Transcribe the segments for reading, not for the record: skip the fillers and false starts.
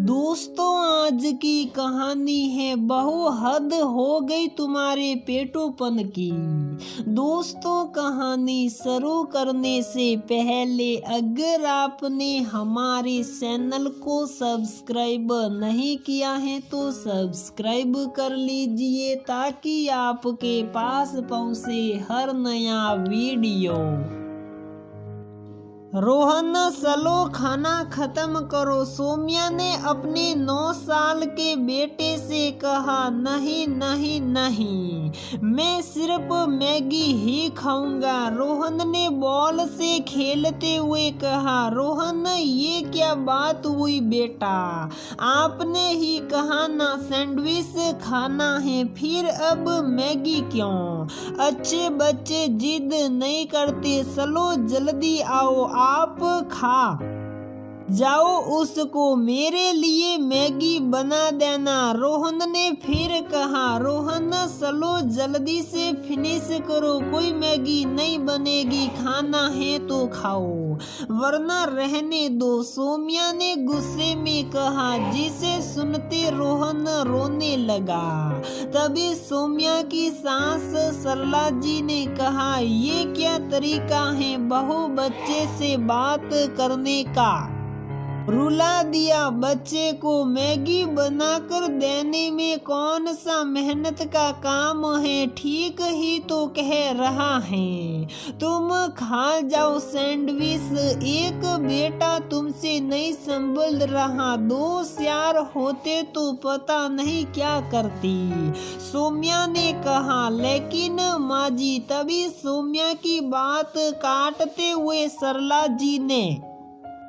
दोस्तों, आज की कहानी है बहु हद हो गई तुम्हारे पेटोपन की। दोस्तों, कहानी शुरू करने से पहले अगर आपने हमारे चैनल को सब्सक्राइब नहीं किया है तो सब्सक्राइब कर लीजिए ताकि आपके पास पहुंचे हर नया वीडियो। रोहन, चलो खाना खत्म करो। सौम्या ने अपने 9 साल के बेटे से कहा। नहीं नहीं नहीं, मैं सिर्फ मैगी ही खाऊंगा, रोहन ने बॉल से खेलते हुए कहा। रोहन, ये क्या बात हुई बेटा? आपने ही कहा ना सैंडविच खाना है, फिर अब मैगी क्यों? अच्छे बच्चे जिद नहीं करते, चलो जल्दी आओ, आप खा जाओ, उसको मेरे लिए मैगी बना देना, रोहन ने फिर कहा। रोहन, चलो जल्दी से फिनिश करो, कोई मैगी नहीं बनेगी, खाना है तो खाओ वरना रहने दो, सौम्या ने गुस्से में कहा, जिसे सुनते रोहन रोने लगा। तभी सौम्या की सास सरला जी ने कहा, ये क्या तरीका है बहू बच्चे से बात करने का? रुला दिया। बच्चे को मैगी बनाकर देने में कौन सा मेहनत का काम है, ठीक ही तो कह रहा है, तुम खा जाओ सैंडविच। एक बेटा तुमसे नहीं संभल रहा, 2 यार होते तो पता नहीं क्या करती, सौम्या ने कहा। लेकिन माँ जी, तभी सौम्या की बात काटते हुए सरला जी ने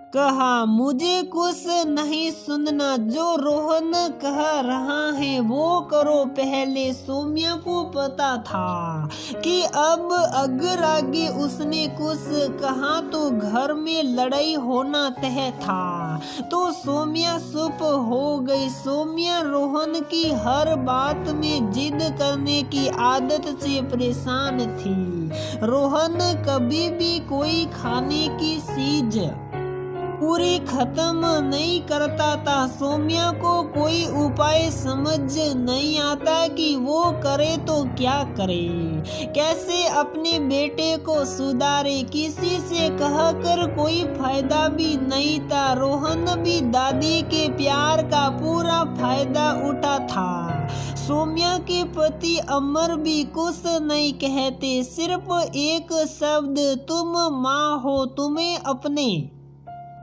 कहा, मुझे कुछ नहीं सुनना, जो रोहन कह रहा है वो करो। पहले सौम्या को पता था कि अब अगर आगे उसने कुछ कहा तो घर में लड़ाई होना तय था, तो सौम्या चुप हो गई। सौम्या रोहन की हर बात में जिद करने की आदत से परेशान थी। रोहन कभी भी कोई खाने की चीज पूरी खत्म नहीं करता था। सौम्या को कोई उपाय समझ नहीं आता कि वो करे तो क्या करे, कैसे अपने बेटे को सुधारे। किसी से कहकर कोई फायदा भी नहीं था। रोहन भी दादी के प्यार का पूरा फायदा उठा था। सौम्या के पति अमर भी कुछ नहीं कहते, सिर्फ एक शब्द, तुम माँ हो, तुम्हें अपने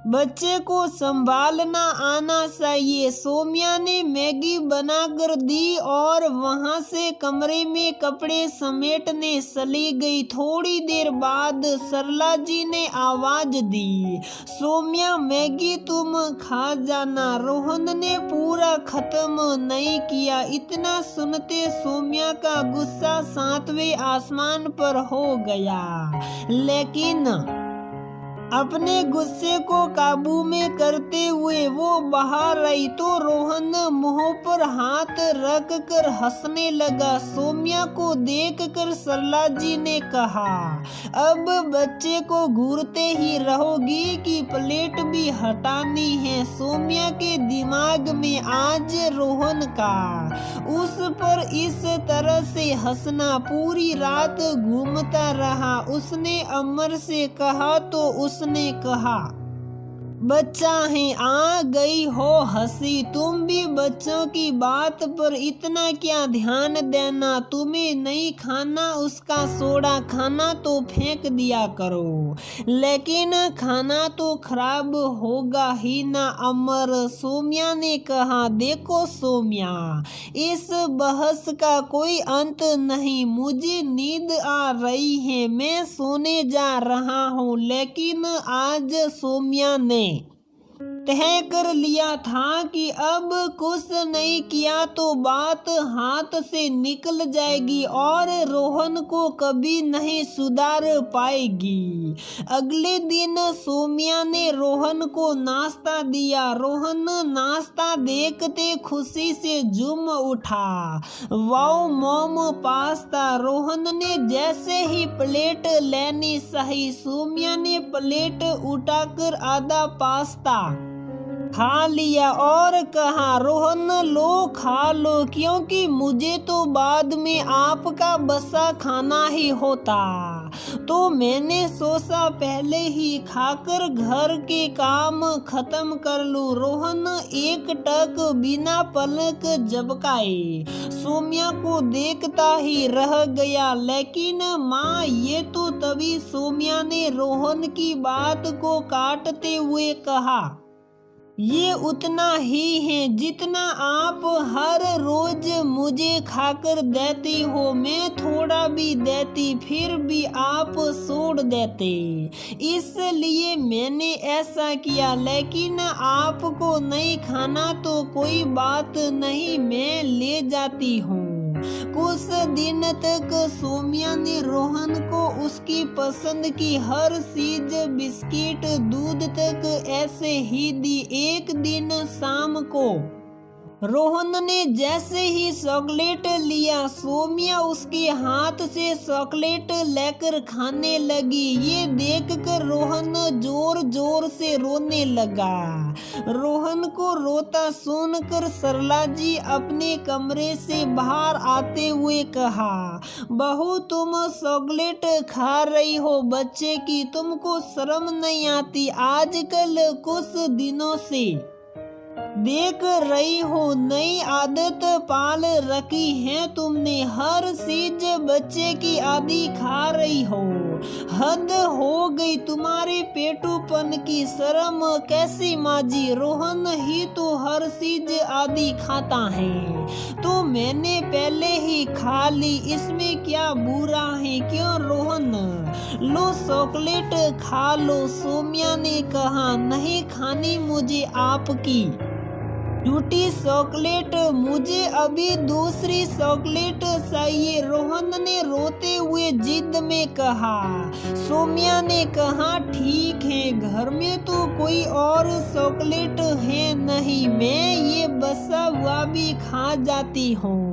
बच्चे को संभालना आना चाहिए। सौम्या ने मैगी बनाकर दी और वहां से कमरे में कपड़े समेटने चली गई। थोड़ी देर बाद सरला जी ने आवाज दी, सौम्या मैगी तुम खा जाना। रोहन ने पूरा खत्म नहीं किया। इतना सुनते सौम्या का गुस्सा 7वें आसमान पर हो गया, लेकिन अपने गुस्से को काबू में करते हुए वो बाहर आई तो रोहन मुंह पर हाथ रख कर हंसने लगा। सौम्या को देखकर सरला जी ने कहा, अब बच्चे को घूरते ही रहोगी कि प्लेट भी हटानी है? सौम्या के दिमाग में आज रोहन का उस पर इस तरह से हंसना पूरी रात घूमता रहा। उसने अमर से कहा तो उसने कहा, बच्चा है, आ गई हो हंसी, तुम भी बच्चों की बात पर इतना क्या ध्यान देना, तुम्हें नहीं खाना उसका सोडा, खाना तो फेंक दिया करो, लेकिन खाना तो खराब होगा ही ना अमर। सौम्या ने कहा, देखो सौम्या, इस बहस का कोई अंत नहीं, मुझे नींद आ रही है, मैं सोने जा रहा हूँ। लेकिन आज सौम्या ने तय कर लिया था कि अब कुछ नहीं किया तो बात हाथ से निकल जाएगी और रोहन को कभी नहीं सुधार पाएगी। अगले दिन सौम्या ने रोहन को नाश्ता दिया। रोहन नाश्ता देखते खुशी से झूम उठा, वाओ मॉम, पास्ता। रोहन ने जैसे ही प्लेट लेनी सही, सौम्या ने प्लेट उठाकर आधा पास्ता खा लिया और कहा, रोहन लो खा लो, क्योंकि मुझे तो बाद में आपका बसा खाना ही होता। तो मैंने सोचा पहले ही खाकर घर के काम खत्म कर लूं। रोहन एक टक बिना पलक झपकाए सौम्या को देखता ही रह गया। लेकिन माँ, ये तो तभी सौम्या ने रोहन की बात को काटते हुए कहा, ये उतना ही है जितना आप हर रोज मुझे खाकर देती हो। मैं थोड़ा भी देती फिर भी आप छोड़ देते, इसलिए मैंने ऐसा किया। लेकिन आपको नहीं खाना तो कोई बात नहीं, मैं ले जाती हूँ। कुछ दिन तक सौम्या ने रोहन को उसकी पसंद की हर चीज, बिस्किट, दूध तक ऐसे ही दी। एक दिन शाम को रोहन ने जैसे ही चॉकलेट लिया, सौम्या उसके हाथ से चॉकलेट लेकर खाने लगी। ये देखकर रोहन जोर जोर से रोने लगा। रोहन को रोता सुनकर सरला जी अपने कमरे से बाहर आते हुए कहा, बहू तुम चॉकलेट खा रही हो बच्चे की, तुमको शर्म नहीं आती? आजकल कुछ दिनों से देख रही हो नई आदत पाल रखी है तुमने, हर चीज बच्चे की आदि खा रही हो। हद हो गई तुम्हारे पेटूपन की, शर्म कैसी माजी? रोहन ही तो हर चीज आदि खाता है, तो मैंने पहले ही खा ली, इसमें क्या बुरा है? क्यों रोहन, लो चॉकलेट खा लो। सौम्या ने कहा, नहीं खानी मुझे आपकी झूठी चॉकलेट, मुझे अभी दूसरी चॉकलेट चाहिए। रोहन ने रोते हुए जिद में कहा। सौम्या ने कहा, ठीक है, घर में तो कोई और चॉकलेट है नहीं, मैं ये बसा हुआ भी खा जाती हूँ।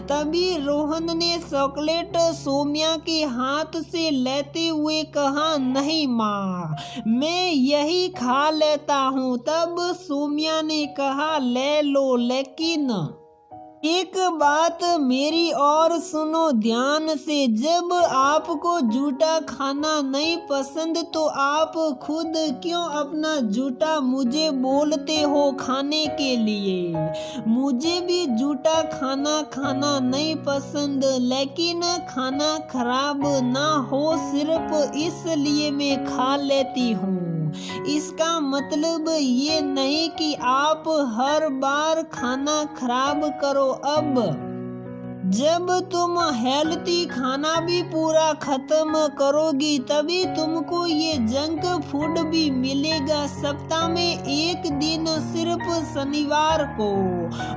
तभी रोहन ने चॉकलेट सौम्या के हाथ से लेते हुए कहा, नहीं माँ, मैं यही खा लेता हूँ। तब सौम्या ने कहा, ले लो, लेकिन एक बात मेरी और सुनो ध्यान से, जब आपको जूठा खाना नहीं पसंद तो आप खुद क्यों अपना जूठा मुझे बोलते हो खाने के लिए? मुझे भी जूठा खाना नहीं पसंद, लेकिन खाना खराब ना हो सिर्फ इसलिए मैं खा लेती हूँ। इसका मतलब ये नहीं कि आप हर बार खाना खराब करो। अब जब तुम हेल्थी खाना भी पूरा खत्म करोगी तभी तुमको ये जंक फूड भी मिलेगा। सप्ताह में एक दिन सिर्फ शनिवार को,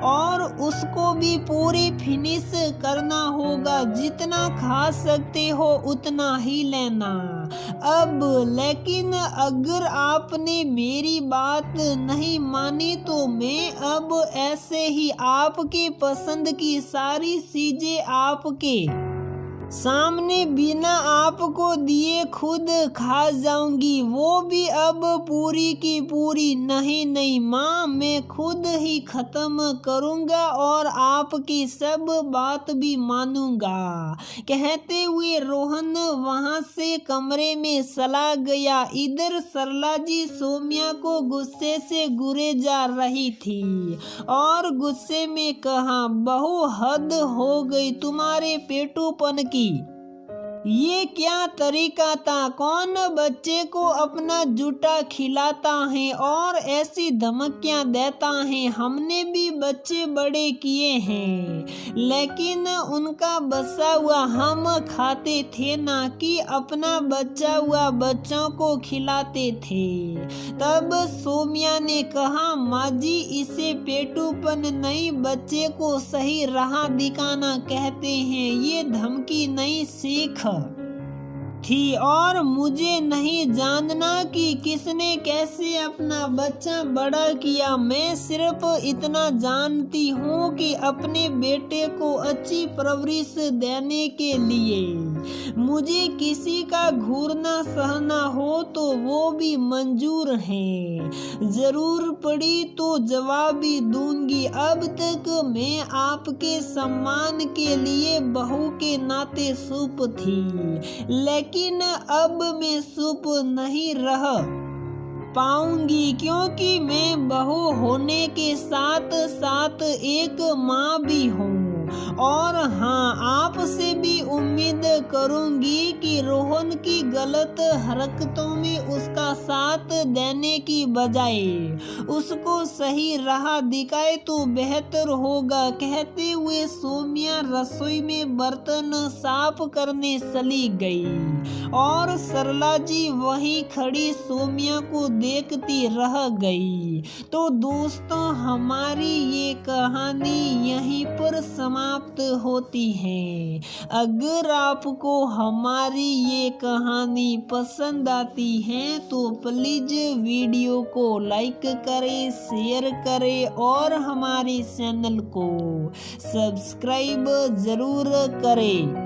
और उसको भी पूरी फिनिश करना होगा। जितना खा सकते हो उतना ही लेना। अब लेकिन अगर आपने मेरी बात नहीं मानी तो मैं अब ऐसे ही आपके पसंद की सारी चीजें आपके सामने बिना आपको दिए खुद खा जाऊंगी, वो भी अब पूरी की पूरी। नहीं माँ, मैं खुद ही खत्म करूंगा और आपकी सब बात भी मानूंगा। कहते हुए रोहन वहां से कमरे में चला गया। इधर सरला जी सौम्या को गुस्से से घूरे जा रही थी और गुस्से में कहा, बहू हद हो गई तुम्हारे पेटूपन की। ये क्या तरीका था? कौन बच्चे को अपना जूठा खिलाता है और ऐसी धमकियां देता है? हमने भी बच्चे बड़े किए हैं, लेकिन उनका बचा हुआ हम खाते थे ना कि अपना बचा हुआ बच्चों को खिलाते थे। तब सौम्या ने कहा, माँ जी, इसे पेटूपन नहीं, बच्चे को सही राह दिखाना कहते हैं। ये धमकी नहीं सीख थी और मुझे नहीं जानना कि किसने कैसे अपना बच्चा बड़ा किया। मैं सिर्फ इतना जानती हूँ कि अपने बेटे को अच्छी परवरिश देने के लिए मुझे किसी का घूरना सहना हो तो वो भी मंजूर है, जरूर पड़ी तो जवाब भी दूंगी। अब तक मैं आपके सम्मान के लिए बहू के नाते चुप थी, लेकिन अब मैं चुप नहीं रह पाऊंगी, क्योंकि मैं बहू होने के साथ साथ एक माँ भी हूँ। और हाँ, आपसे भी उम्मीद करूंगी कि रोहन की गलत हरकतों में उसका साथ देने की बजाय उसको सही राह दिखाए तो बेहतर होगा। कहते हुए सौम्या रसोई में बर्तन साफ करने चली गई और सरला जी वहीं खड़ी सौम्या को देखती रह गई। तो दोस्तों, हमारी ये कहानी यहीं पर समाप्त होती है। अगर आपको हमारी ये कहानी पसंद आती है तो प्लीज वीडियो को लाइक करें, शेयर करें और हमारे चैनल को सब्सक्राइब जरूर करें।